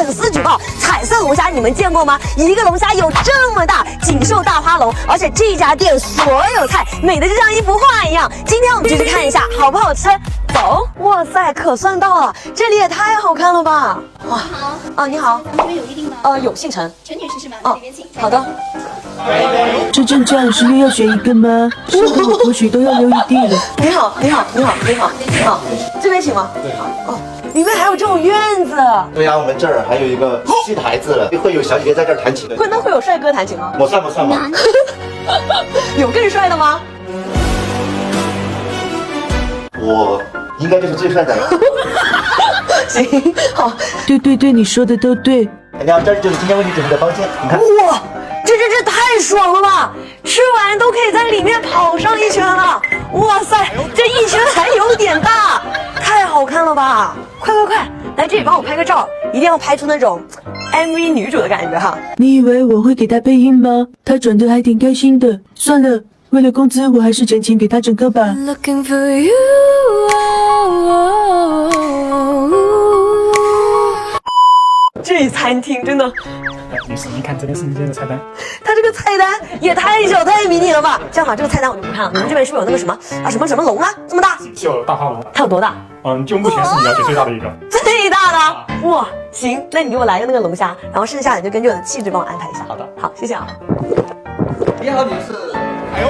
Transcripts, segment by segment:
粉丝举报，彩色龙虾你们见过吗？一个龙虾有这么大，锦绣大花龙，而且这家店所有菜美的就像一幅画一样。今天我们就去看一下好不好吃。走，哇塞，可算到了，这里也太好看了吧！哇，好，你好，你这边有预定吗？有，姓陈。陈女士是吗？这边请。好的。这阵仗是又要选一个吗？是的，我或许都要留一地了。你好，这边请吗？对。哦，里面还有这种院子。对呀，我们这儿还有一个戏台子，会有小姐姐在这儿弹琴的。会有帅哥弹琴吗？我算吗？有更帅的吗？我应该就是最帅的了。行，好。对，你说的都对。你好，这就是今天为你准备的包间，你看。哇，这太爽了吧！吃完都可以在里面跑上一圈了。哇塞，这一圈还有点大，太好看了吧！快，来这里帮我拍个照，一定要拍出那种 MV 女主的感觉哈。你以为我会给他配音吗？他转得还挺开心的。算了，为了工资，我还是整钱给他整个吧。Looking for you. 这餐厅真的，女士，您看这边是您今天的菜单。它这个菜单也太小太迷你了吧！这样吧，这个菜单我就不看了。你们这边是不是有那个什么龙啊？这么大？就大花龙。它有多大？就目前是你了解最大的一个。最大的？哇，行，那你给我来个那个龙虾，然后剩下的你就根据我的气质帮我安排一下。好的，好，谢谢啊。你好，女士。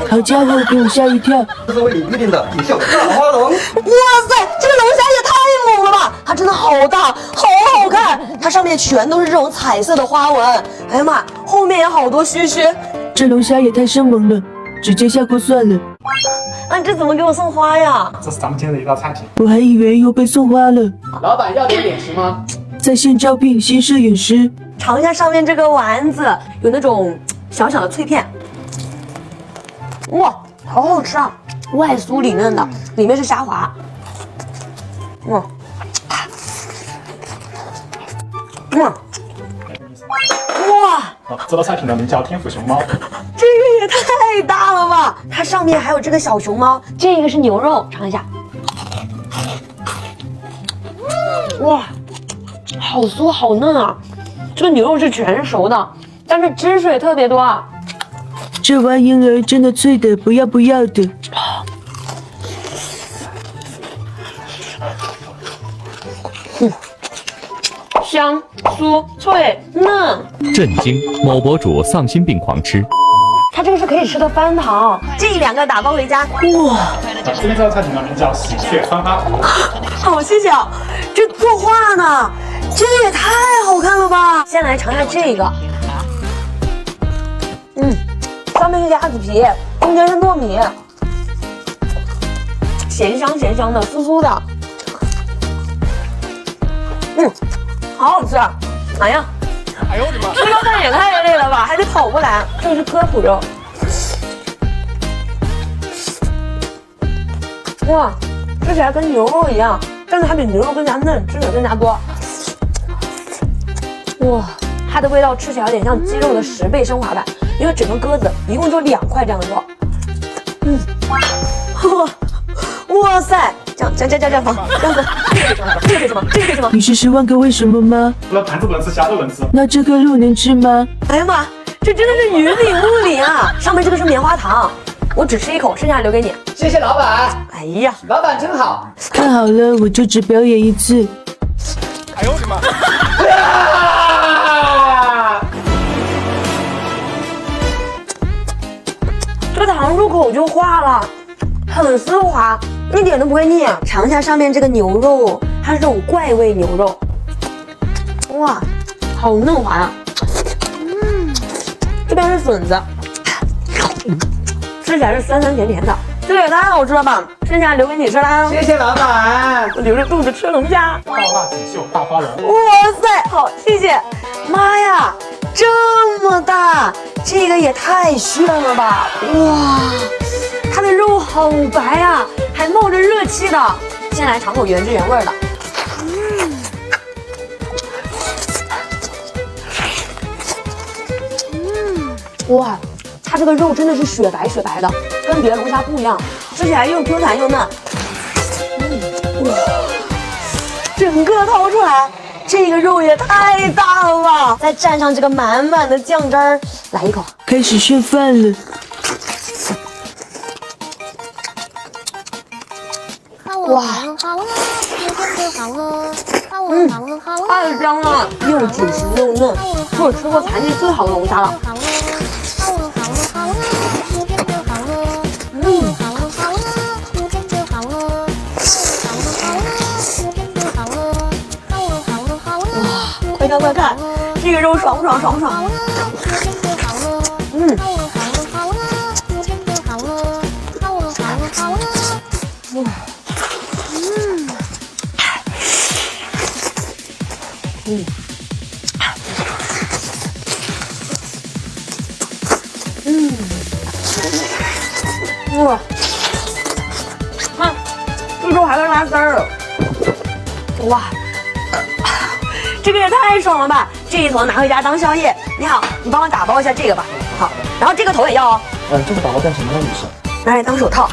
好家伙，给我吓一跳！这是为你预定的锦绣大花龙。哇塞，这个龙虾也太猛了吧！它真的好大，好好看，它上面全都是这种彩色的花纹。哎呀妈，后面也好多须须。这龙虾也太生猛了，直接下锅算了。这怎么给我送花呀？这是咱们今天的一道菜品。我还以为又被送花了。老板要点点心吗？在线招聘新摄影师。尝一下上面这个丸子，有那种小小的脆片。哇，好好吃啊！外酥里嫩的，里面是虾滑。哇，这道菜品呢名叫天府熊猫。这个也太大了吧！它上面还有这个小熊猫，这个是牛肉，尝一下。哇，好酥好嫩啊！这个牛肉是全熟的，但是汁水特别多啊。这玩意儿真的脆的不要的。香酥脆嫩。震惊！某博主丧心病狂吃。它这个是可以吃的翻糖，这2个打包回家。哇，这边这道菜品呢名叫喜鹊川阿。好，谢谢啊。这作画呢，这也太好看了吧！先来尝一下这个。上面是鸭子皮，中间是糯米，咸香的，酥酥的。好好吃啊！哎呀，吃个饭也太累了吧，还得跑过来。这个是科普肉。哇，吃起来跟牛肉一样，但是它比牛肉更加嫩，汁水更加多。哇，它的味道吃起来有点像鸡肉的10倍升华版，因为整个鸽子一共就2块这样的肉。哇塞，这样子，这个可以吃吗？你是10万个为什么吗？除了盘子不能吃，其他都能吃。那这个肉能吃吗？哎呀妈，这真的是云里雾里啊！上面这个是棉花糖，我只吃1口，剩下留给你。谢谢老板。哎呀，老板真好。看好了，我就只表演一次。哎呦我的妈！这糖入口就化了，很丝滑，一点都不会腻。尝一下上面这个牛肉，它是这种怪味牛肉，哇，好嫩滑呀！这边是笋子，吃起来是酸酸甜甜的，这个也太好吃了吧！剩下留给你吃啦。谢谢老板。我留着肚子吃龙虾。爆辣锦绣大花龙。哇塞，好，谢谢。妈呀，这么大，这个也太炫了吧！哇，它的肉好白啊，还冒着热气的。先来尝口原汁原味的。哇，它这个肉真的是雪白的，跟别的龙虾不一样，吃起来又 Q 弹又嫩。哇，整个掏出来，这个肉也太大了吧！再蘸上这个满满的酱汁儿，来一口。开始剩饭了。哇，太香了，又紧实又嫩，是我吃过残疾最好的龙虾了。快看快看，这个肉爽不爽爽不爽？哇，看，这肉还在拉丝儿了，哇，这个也太爽了吧！这一头拿回家当宵夜。你好，你帮我打包一下这个吧。好，然后这个头也要哦。这个打包干什么呢，女士？拿来当手套。